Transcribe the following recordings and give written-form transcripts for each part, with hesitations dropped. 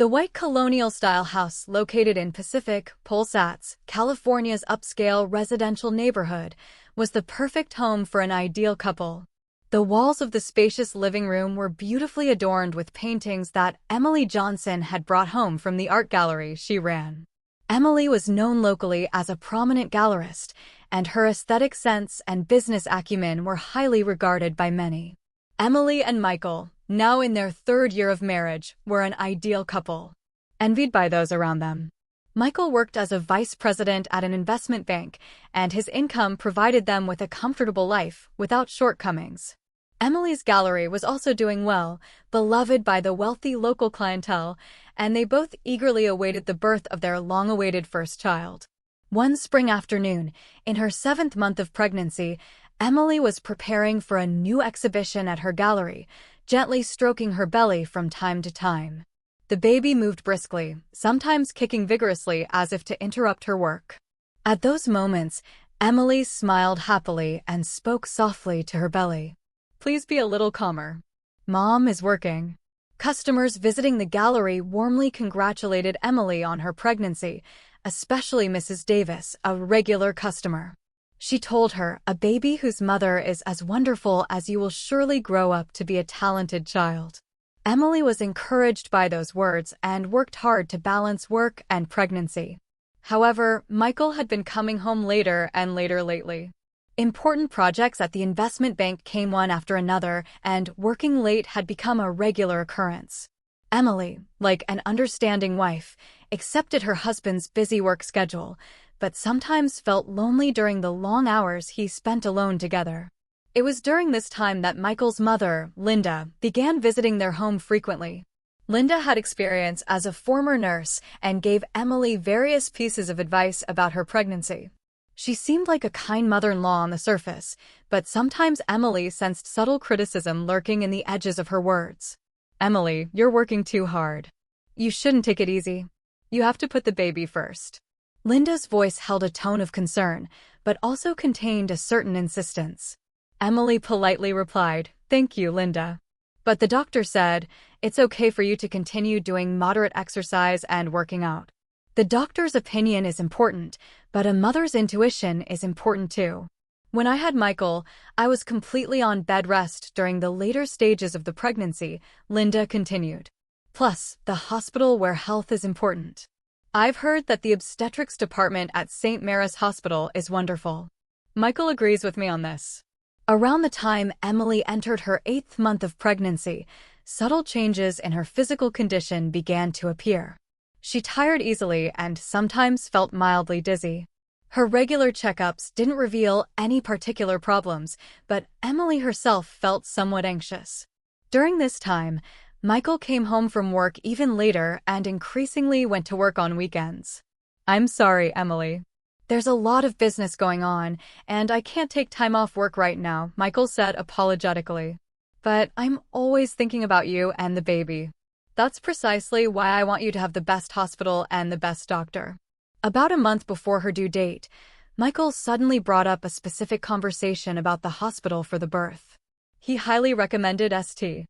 The white colonial-style house located in Pacific Palisades, California's upscale residential neighborhood, was the perfect home for an ideal couple. The walls of the spacious living room were beautifully adorned with paintings that Emily Johnson had brought home from the art gallery she ran. Emily was known locally as a prominent gallerist, and her aesthetic sense and business acumen were highly regarded by many. Emily and Michael, now in their third year of marriage, were an ideal couple, envied by those around them. Michael worked as a vice president at an investment bank, and his income provided them with a comfortable life without shortcomings. Emily's gallery was also doing well, beloved by the wealthy local clientele, and they both eagerly awaited the birth of their long-awaited first child. One spring afternoon, in her 7th month of pregnancy, Emily was preparing for a new exhibition at her gallery, gently stroking her belly from time to time. The baby moved briskly, sometimes kicking vigorously as if to interrupt her work. At those moments, Emily smiled happily and spoke softly to her belly. "Please be a little calmer. Mom is working." Customers visiting the gallery warmly congratulated Emily on her pregnancy, especially Mrs. Davis, a regular customer. She told her, "A baby whose mother is as wonderful as you will surely grow up to be a talented child." Emily was encouraged by those words and worked hard to balance work and pregnancy. However, Michael had been coming home later and later lately. Important projects at the investment bank came one after another, and working late had become a regular occurrence. Emily, like an understanding wife, accepted her husband's busy work schedule, but sometimes felt lonely during the long hours he spent alone together. It was during this time that Michael's mother, Linda, began visiting their home frequently. Linda had experience as a former nurse and gave Emily various pieces of advice about her pregnancy. She seemed like a kind mother-in-law on the surface, but sometimes Emily sensed subtle criticism lurking in the edges of her words. "Emily, you're working too hard. You shouldn't take it easy. You have to put the baby first." Linda's voice held a tone of concern, but also contained a certain insistence. Emily politely replied, "Thank you, Linda. But the doctor said, it's okay for you to continue doing moderate exercise and working out." The doctor's opinion is important, but a mother's intuition is important too. "When I had Michael, I was completely on bed rest during the later stages of the pregnancy," Linda continued. "Plus, the hospital where health is important. I've heard that the obstetrics department at St. Mary's Hospital is wonderful." Michael agrees with me on this. Around the time Emily entered her 8th month of pregnancy, subtle changes in her physical condition began to appear. She tired easily and sometimes felt mildly dizzy. Her regular checkups didn't reveal any particular problems, but Emily herself felt somewhat anxious. During this time, Michael came home from work even later and increasingly went to work on weekends. "I'm sorry, Emily. There's a lot of business going on, and I can't take time off work right now," Michael said apologetically. "But I'm always thinking about you and the baby. That's precisely why I want you to have the best hospital and the best doctor." About a month before her due date, Michael suddenly brought up a specific conversation about the hospital for the birth. He highly recommended St.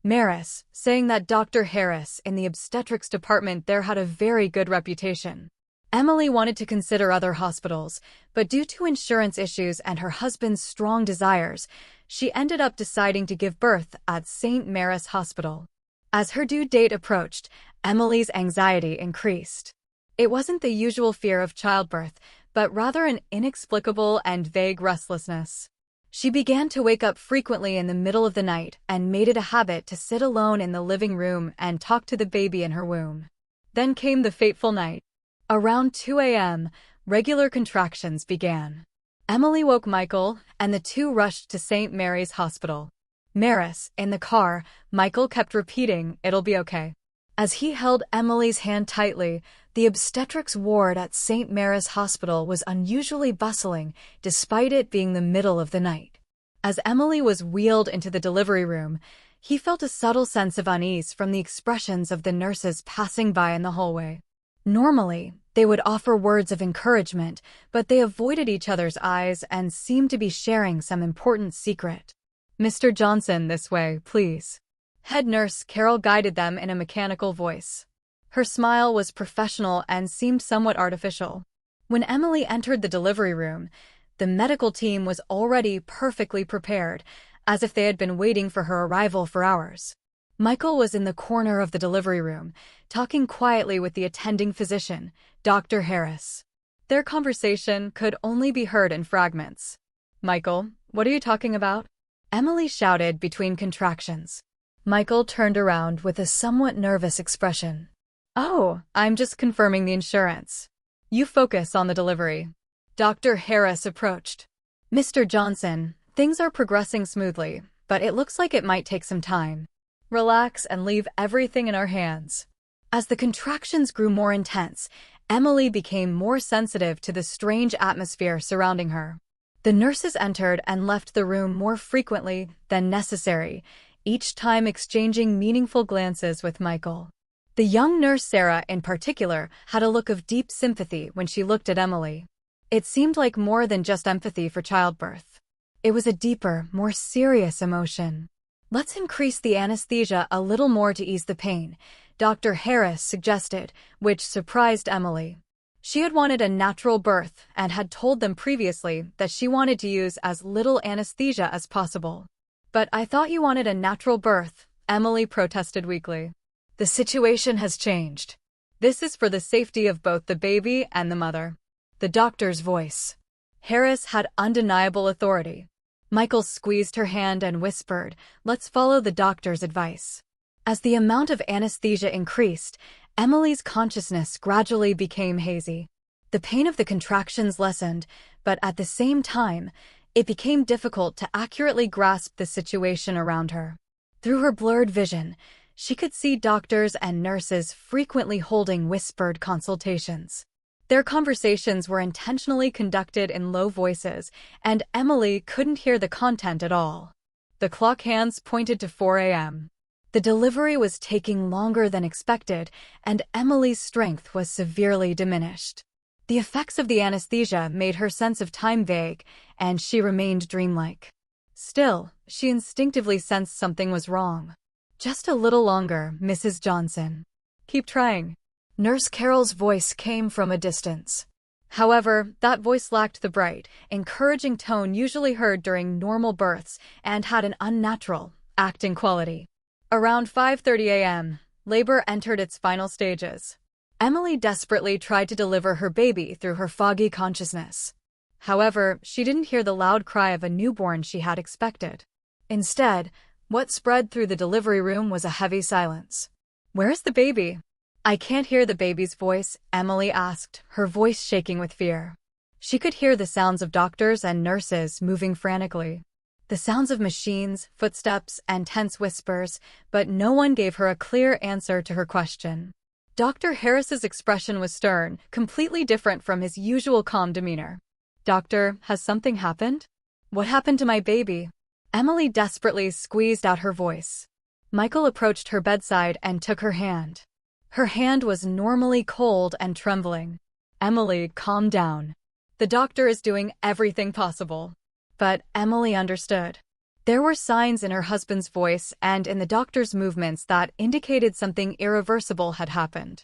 Mary's, saying that Dr. Harris in the obstetrics department there had a very good reputation. Emily wanted to consider other hospitals, but due to insurance issues and her husband's strong desires, she ended up deciding to give birth at St. Mary's Hospital. As her due date approached, Emily's anxiety increased. It wasn't the usual fear of childbirth, but rather an inexplicable and vague restlessness. She began to wake up frequently in the middle of the night and made it a habit to sit alone in the living room and talk to the baby in her womb. Then came the fateful night. Around 2 a.m., regular contractions began. Emily woke Michael, and the two rushed to St. Mary's Hospital. Maris, in the car, Michael kept repeating, "It'll be okay." As he held Emily's hand tightly, the obstetrics ward at St. Mary's Hospital was unusually bustling, despite it being the middle of the night. As Emily was wheeled into the delivery room, he felt a subtle sense of unease from the expressions of the nurses passing by in the hallway. Normally, they would offer words of encouragement, but they avoided each other's eyes and seemed to be sharing some important secret. "Mr. Johnson, this way, please." Head nurse Carol guided them in a mechanical voice. Her smile was professional and seemed somewhat artificial. When Emily entered the delivery room, the medical team was already perfectly prepared, as if they had been waiting for her arrival for hours. Michael was in the corner of the delivery room, talking quietly with the attending physician, Dr. Harris. Their conversation could only be heard in fragments. "Michael, what are you talking about?" Emily shouted between contractions. Michael turned around with a somewhat nervous expression. "Oh, I'm just confirming the insurance. You focus on the delivery." Dr. Harris approached. "Mr. Johnson, things are progressing smoothly, but it looks like it might take some time. Relax and leave everything in our hands." As the contractions grew more intense, Emily became more sensitive to the strange atmosphere surrounding her. The nurses entered and left the room more frequently than necessary, each time exchanging meaningful glances with Michael. The young nurse Sarah, in particular, had a look of deep sympathy when she looked at Emily. It seemed like more than just empathy for childbirth. It was a deeper, more serious emotion. "Let's increase the anesthesia a little more to ease the pain," Dr. Harris suggested, which surprised Emily. She had wanted a natural birth and had told them previously that she wanted to use as little anesthesia as possible. "But I thought you wanted a natural birth," Emily protested weakly. "The situation has changed. This is for the safety of both the baby and the mother." The doctor's voice. Harris had undeniable authority. Michael squeezed her hand and whispered, "Let's follow the doctor's advice." As the amount of anesthesia increased, Emily's consciousness gradually became hazy. The pain of the contractions lessened, but at the same time, it became difficult to accurately grasp the situation around her. Through her blurred vision, she could see doctors and nurses frequently holding whispered consultations. Their conversations were intentionally conducted in low voices, and Emily couldn't hear the content at all. The clock hands pointed to 4 a.m. The delivery was taking longer than expected, and Emily's strength was severely diminished. The effects of the anesthesia made her sense of time vague, and she remained dreamlike. Still, she instinctively sensed something was wrong. "Just a little longer, Mrs. Johnson. Keep trying." Nurse Carol's voice came from a distance. However, that voice lacked the bright, encouraging tone usually heard during normal births and had an unnatural, acting quality. Around 5:30 a.m., labor entered its final stages. Emily desperately tried to deliver her baby through her foggy consciousness. However, she didn't hear the loud cry of a newborn she had expected. Instead, what spread through the delivery room was a heavy silence. "Where's the baby?" "I can't hear the baby's voice," Emily asked, her voice shaking with fear. She could hear the sounds of doctors and nurses moving frantically. The sounds of machines, footsteps, and tense whispers, but no one gave her a clear answer to her question. Dr. Harris's expression was stern, completely different from his usual calm demeanor. "Doctor, has something happened? What happened to my baby?" Emily desperately squeezed out her voice. Michael approached her bedside and took her hand. Her hand was normally cold and trembling. "Emily, calm down. The doctor is doing everything possible." But Emily understood. There were signs in her husband's voice and in the doctor's movements that indicated something irreversible had happened.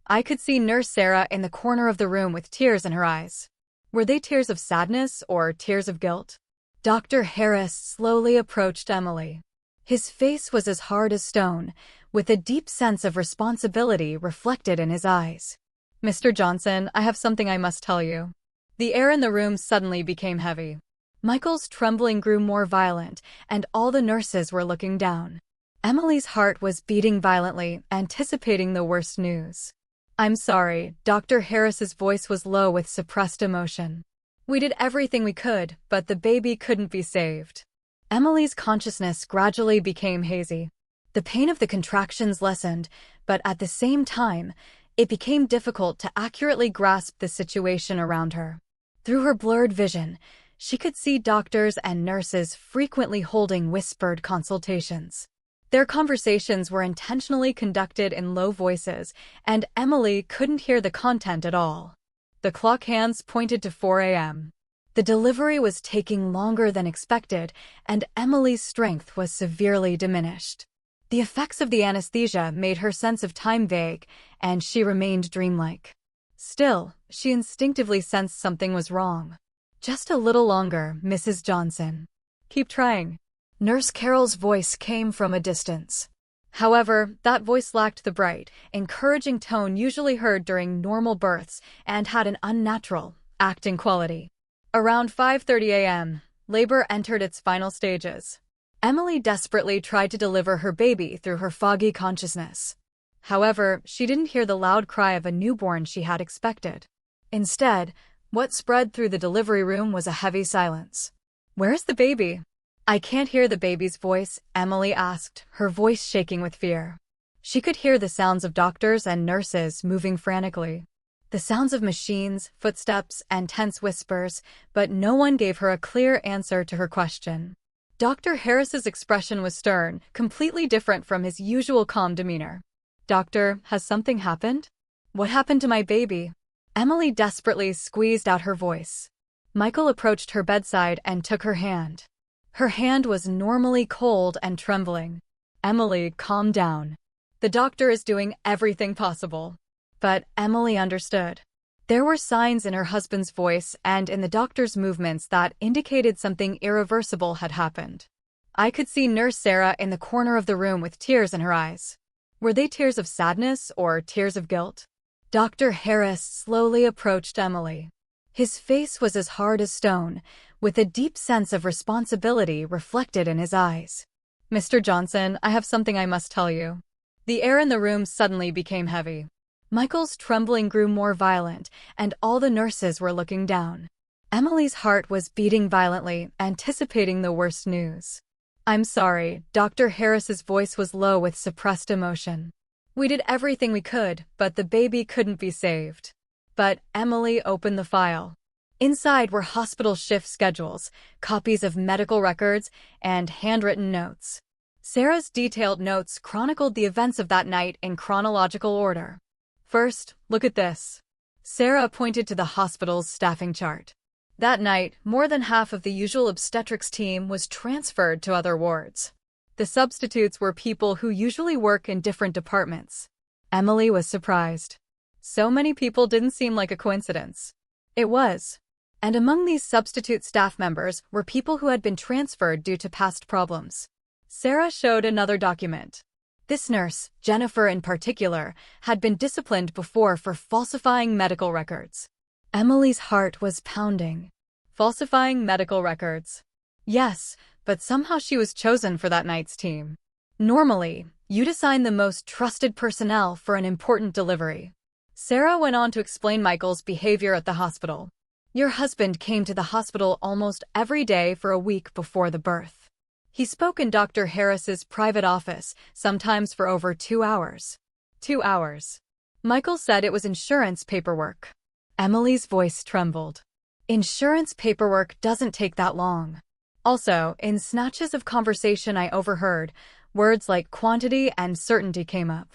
I could see Nurse Sarah in the corner of the room with tears in her eyes. Were they tears of sadness or tears of guilt? Dr. Harris slowly approached Emily. His face was as hard as stone, with a deep sense of responsibility reflected in his eyes. "Mr. Johnson, I have something I must tell you." The air in the room suddenly became heavy. Michael's trembling grew more violent, and all the nurses were looking down. Emily's heart was beating violently, anticipating the worst news. "I'm sorry," Dr. Harris's voice was low with suppressed emotion. "We did everything we could, but the baby couldn't be saved." Emily's consciousness gradually became hazy. The pain of the contractions lessened, but at the same time, it became difficult to accurately grasp the situation around her. Through her blurred vision, she could see doctors and nurses frequently holding whispered consultations. Their conversations were intentionally conducted in low voices, and Emily couldn't hear the content at all. The clock hands pointed to 4 a.m. The delivery was taking longer than expected, and Emily's strength was severely diminished. The effects of the anesthesia made her sense of time vague, and she remained dreamlike. Still, she instinctively sensed something was wrong. Just a little longer, Mrs. Johnson. Keep trying. Nurse Carol's voice came from a distance. However, that voice lacked the bright, encouraging tone usually heard during normal births and had an unnatural, acting quality. Around 5:30 a.m., labor entered its final stages. Emily desperately tried to deliver her baby through her foggy consciousness. However, she didn't hear the loud cry of a newborn she had expected. Instead, what spread through the delivery room was a heavy silence. "Where's the baby?" "I can't hear the baby's voice," Emily asked, her voice shaking with fear. She could hear the sounds of doctors and nurses moving frantically. The sounds of machines, footsteps, and tense whispers, but no one gave her a clear answer to her question. Dr. Harris's expression was stern, completely different from his usual calm demeanor. "Doctor, has something happened? What happened to my baby?" Emily desperately squeezed out her voice. Michael approached her bedside and took her hand. Her hand was normally cold and trembling. "Emily, calm down. The doctor is doing everything possible." But Emily understood. There were signs in her husband's voice and in the doctor's movements that indicated something irreversible had happened. I could see Nurse Sarah in the corner of the room with tears in her eyes. Were they tears of sadness or tears of guilt? Dr. Harris slowly approached Emily. His face was as hard as stone, with a deep sense of responsibility reflected in his eyes. "Mr. Johnson, I have something I must tell you." The air in the room suddenly became heavy. Michael's trembling grew more violent, and all the nurses were looking down. Emily's heart was beating violently, anticipating the worst news. "I'm sorry," Dr. Harris's voice was low with suppressed emotion. "We did everything we could, but the baby couldn't be saved." But Emily opened the file. Inside were hospital shift schedules, copies of medical records, and handwritten notes. Sarah's detailed notes chronicled the events of that night in chronological order. "First, look at this." Sarah pointed to the hospital's staffing chart. That night, more than half of the usual obstetrics team was transferred to other wards. The substitutes were people who usually work in different departments. Emily was surprised. So many people didn't seem like a coincidence. It was. And among these substitute staff members were people who had been transferred due to past problems. Sarah showed another document. This nurse, Jennifer in particular, had been disciplined before for falsifying medical records. Emily's heart was pounding. Falsifying medical records. Yes, but somehow she was chosen for that night's team. Normally, you'd assign the most trusted personnel for an important delivery. Sarah went on to explain Michael's behavior at the hospital. "Your husband came to the hospital almost every day for a week before the birth. He spoke in Dr. Harris's private office, sometimes for over 2 hours. 2 hours. Michael said it was insurance paperwork." Emily's voice trembled. "Insurance paperwork doesn't take that long." Also, in snatches of conversation I overheard, words like quantity and certainty came up.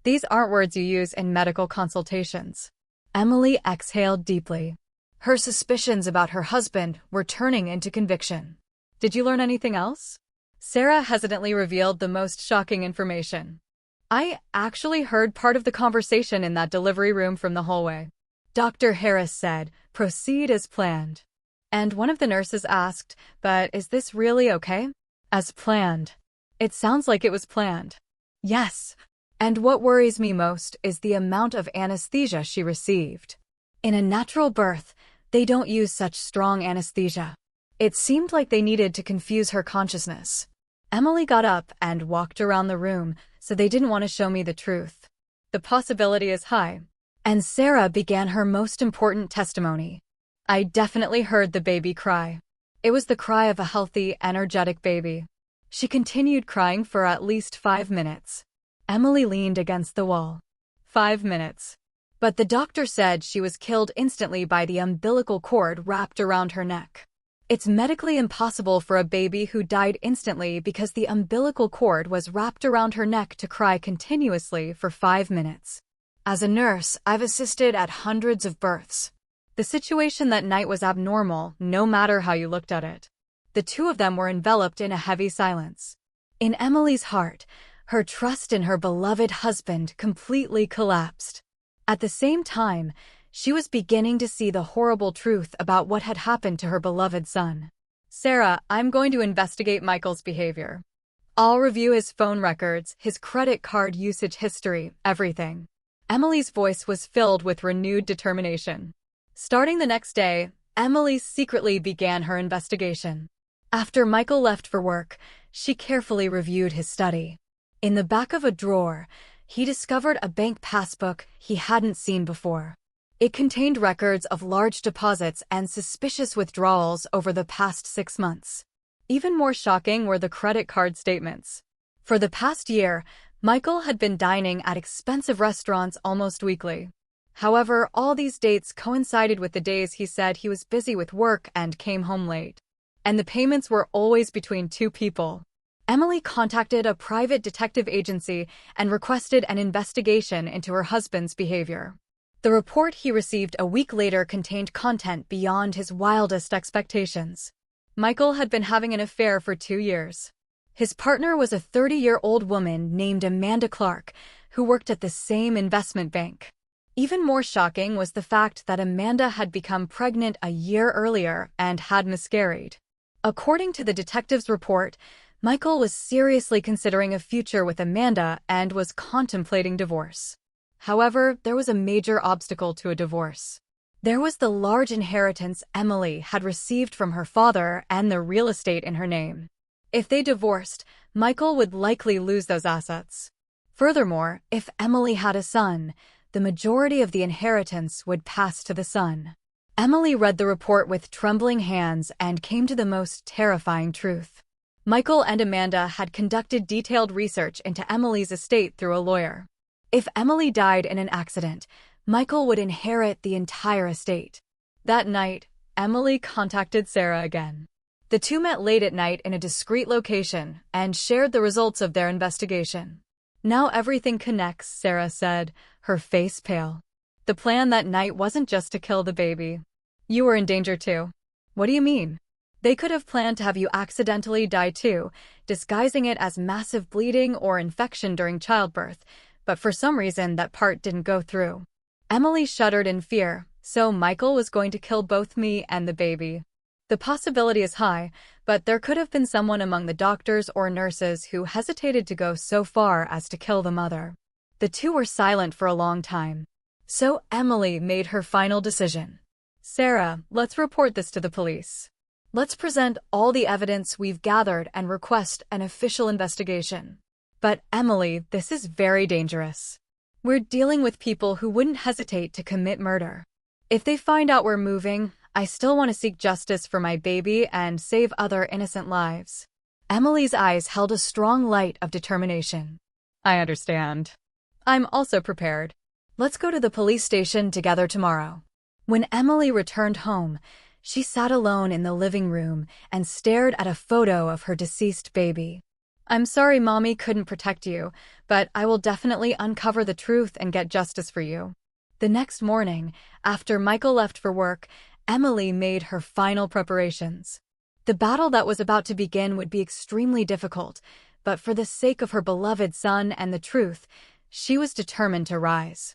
These aren't words you use in medical consultations. Emily exhaled deeply. Her suspicions about her husband were turning into conviction. "Did you learn anything else?" Sarah hesitantly revealed the most shocking information. "I actually heard part of the conversation in that delivery room from the hallway." Dr. Harris said, "Proceed as planned." And one of the nurses asked, "But is this really okay?" "As planned." "It sounds like it was planned." "Yes. And what worries me most is the amount of anesthesia she received. In a natural birth, they don't use such strong anesthesia. It seemed like they needed to confuse her consciousness." Emily got up and walked around the room, so they didn't want to show me the truth. "The possibility is high." And Sarah began her most important testimony. "I definitely heard the baby cry. It was the cry of a healthy, energetic baby. She continued crying for at least 5 minutes. Emily leaned against the wall. 5 minutes. But the doctor said she was killed instantly by the umbilical cord wrapped around her neck. It's medically impossible for a baby who died instantly because the umbilical cord was wrapped around her neck to cry continuously for 5 minutes. As a nurse, I've assisted at hundreds of births. The situation that night was abnormal, no matter how you looked at it. The two of them were enveloped in a heavy silence. In Emily's heart, Her trust in her beloved husband completely collapsed. At the same time, she was beginning to see the horrible truth about what had happened to her beloved son. "Sarah, I'm going to investigate Michael's behavior. I'll review his phone records, his credit card usage history, everything." Emily's voice was filled with renewed determination. Starting the next day, Emily secretly began her investigation. After Michael left for work, she carefully reviewed his study. In the back of a drawer, he discovered a bank passbook he hadn't seen before. It contained records of large deposits and suspicious withdrawals over the past 6 months. Even more shocking were the credit card statements. For the past year, Michael had been dining at expensive restaurants almost weekly. However, all these dates coincided with the days he said he was busy with work and came home late. And the payments were always between 2 people. Emily contacted a private detective agency and requested an investigation into her husband's behavior. The report he received a week later contained content beyond his wildest expectations. Michael had been having an affair for 2 years. His partner was a 30-year-old woman named Amanda Clark, who worked at the same investment bank. Even more shocking was the fact that Amanda had become pregnant a year earlier and had miscarried. According to the detective's report, Michael was seriously considering a future with Amanda and was contemplating divorce. However, there was a major obstacle to a divorce. There was the large inheritance Emily had received from her father and the real estate in her name. If they divorced, Michael would likely lose those assets. Furthermore, if Emily had a son, the majority of the inheritance would pass to the son. Emily read the report with trembling hands and came to the most terrifying truth. Michael and Amanda had conducted detailed research into Emily's estate through a lawyer. If Emily died in an accident, Michael would inherit the entire estate. That night, Emily contacted Sarah again. The two met late at night in a discreet location and shared the results of their investigation. "Now everything connects," Sarah said, her face pale. "The plan that night wasn't just to kill the baby. You were in danger too." "What do you mean?" "They could have planned to have you accidentally die too, disguising it as massive bleeding or infection during childbirth, but for some reason that part didn't go through." Emily shuddered in fear. "So Michael was going to kill both me and the baby." "The possibility is high, but there could have been someone among the doctors or nurses who hesitated to go so far as to kill the mother." The two were silent for a long time. So Emily made her final decision. "Sarah, let's report this to the police. Let's present all the evidence we've gathered and request an official investigation." "But Emily, this is very dangerous. We're dealing with people who wouldn't hesitate to commit murder. If they find out we're moving, I still want to seek justice for my baby and save other innocent lives." Emily's eyes held a strong light of determination. "I understand. I'm also prepared. Let's go to the police station together tomorrow." When Emily returned home, she sat alone in the living room and stared at a photo of her deceased baby. "I'm sorry Mommy couldn't protect you, but I will definitely uncover the truth and get justice for you." The next morning, after Michael left for work, Emily made her final preparations. The battle that was about to begin would be extremely difficult, but for the sake of her beloved son and the truth, she was determined to rise.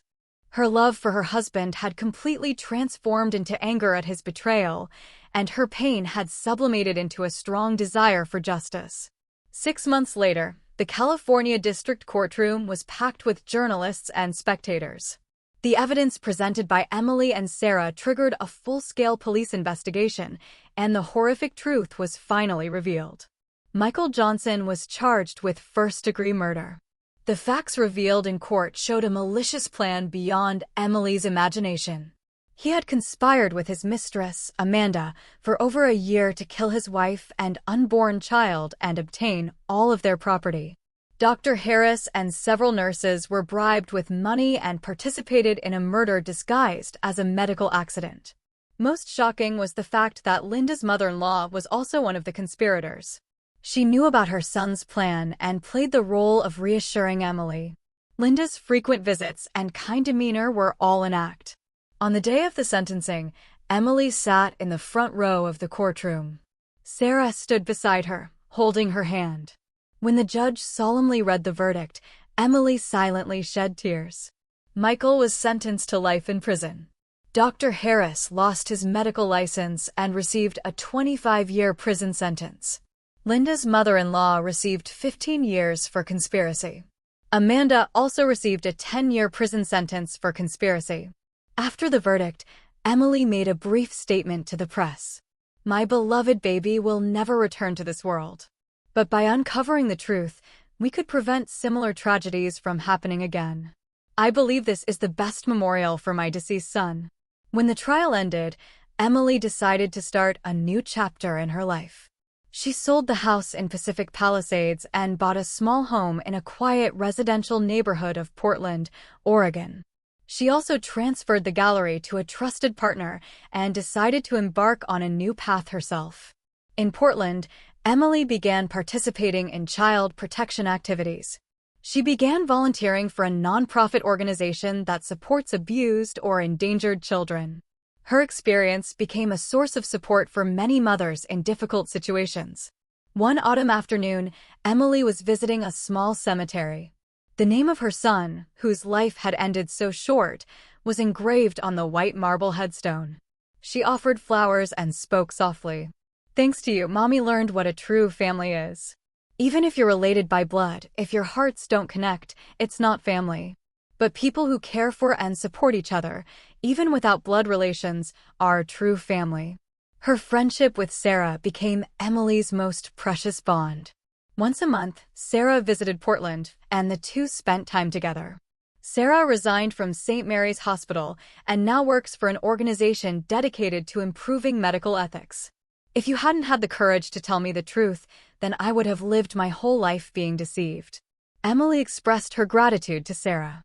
Her love for her husband had completely transformed into anger at his betrayal, and her pain had sublimated into a strong desire for justice. 6 months later, the California District Courtroom was packed with journalists and spectators. The evidence presented by Emily and Sarah triggered a full-scale police investigation, and the horrific truth was finally revealed. Michael Johnson was charged with first-degree murder. The facts revealed in court showed a malicious plan beyond Emily's imagination. He had conspired with his mistress, Amanda, for over a year to kill his wife and unborn child and obtain all of their property. Dr. Harris and several nurses were bribed with money and participated in a murder disguised as a medical accident. Most shocking was the fact that Linda's mother-in-law was also one of the conspirators. She knew about her son's plan and played the role of reassuring Emily. Linda's frequent visits and kind demeanor were all an act. On the day of the sentencing, Emily sat in the front row of the courtroom. Sarah stood beside her, holding her hand. When the judge solemnly read the verdict, Emily silently shed tears. Michael was sentenced to life in prison. Dr. Harris lost his medical license and received a 25-year prison sentence. Linda's mother-in-law received 15 years for conspiracy. Amanda also received a 10-year prison sentence for conspiracy. After the verdict, Emily made a brief statement to the press. "My beloved baby will never return to this world. But by uncovering the truth, we could prevent similar tragedies from happening again. I believe this is the best memorial for my deceased son." When the trial ended, Emily decided to start a new chapter in her life. She sold the house in Pacific Palisades and bought a small home in a quiet residential neighborhood of Portland, Oregon. She also transferred the gallery to a trusted partner and decided to embark on a new path herself. In Portland, Emily began participating in child protection activities. She began volunteering for a nonprofit organization that supports abused or endangered children. Her experience became a source of support for many mothers in difficult situations. One autumn afternoon, Emily was visiting a small cemetery. The name of her son, whose life had ended so short, was engraved on the white marble headstone. She offered flowers and spoke softly. "Thanks to you, Mommy learned what a true family is. Even if you're related by blood, if your hearts don't connect, it's not family. But people who care for and support each other, even without blood relations, are true family." Her friendship with Sarah became Emily's most precious bond. Once a month, Sarah visited Portland, and the two spent time together. Sarah resigned from St. Mary's Hospital and now works for an organization dedicated to improving medical ethics. "If you hadn't had the courage to tell me the truth, then I would have lived my whole life being deceived." Emily expressed her gratitude to Sarah.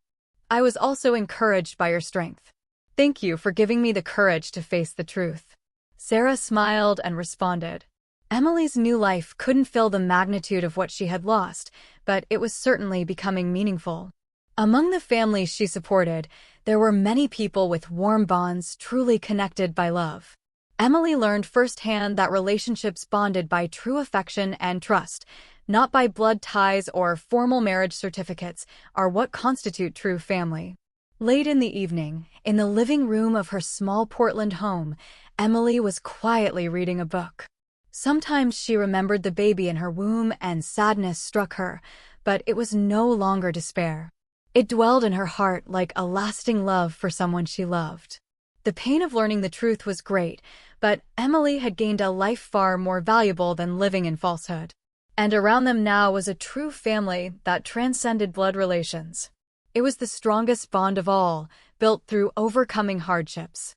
"I was also encouraged by your strength. Thank you for giving me the courage to face the truth." Sarah smiled and responded. Emily's new life couldn't fill the magnitude of what she had lost, but it was certainly becoming meaningful. Among the families she supported, there were many people with warm bonds truly connected by love. Emily learned firsthand that relationships bonded by true affection and trust, not by blood ties or formal marriage certificates, are what constitute true family. Late in the evening, in the living room of her small Portland home, Emily was quietly reading a book. Sometimes she remembered the baby in her womb and sadness struck her, but it was no longer despair. It dwelled in her heart like a lasting love for someone she loved. The pain of learning the truth was great, but Emily had gained a life far more valuable than living in falsehood. And around them now was a true family that transcended blood relations. It was the strongest bond of all, built through overcoming hardships.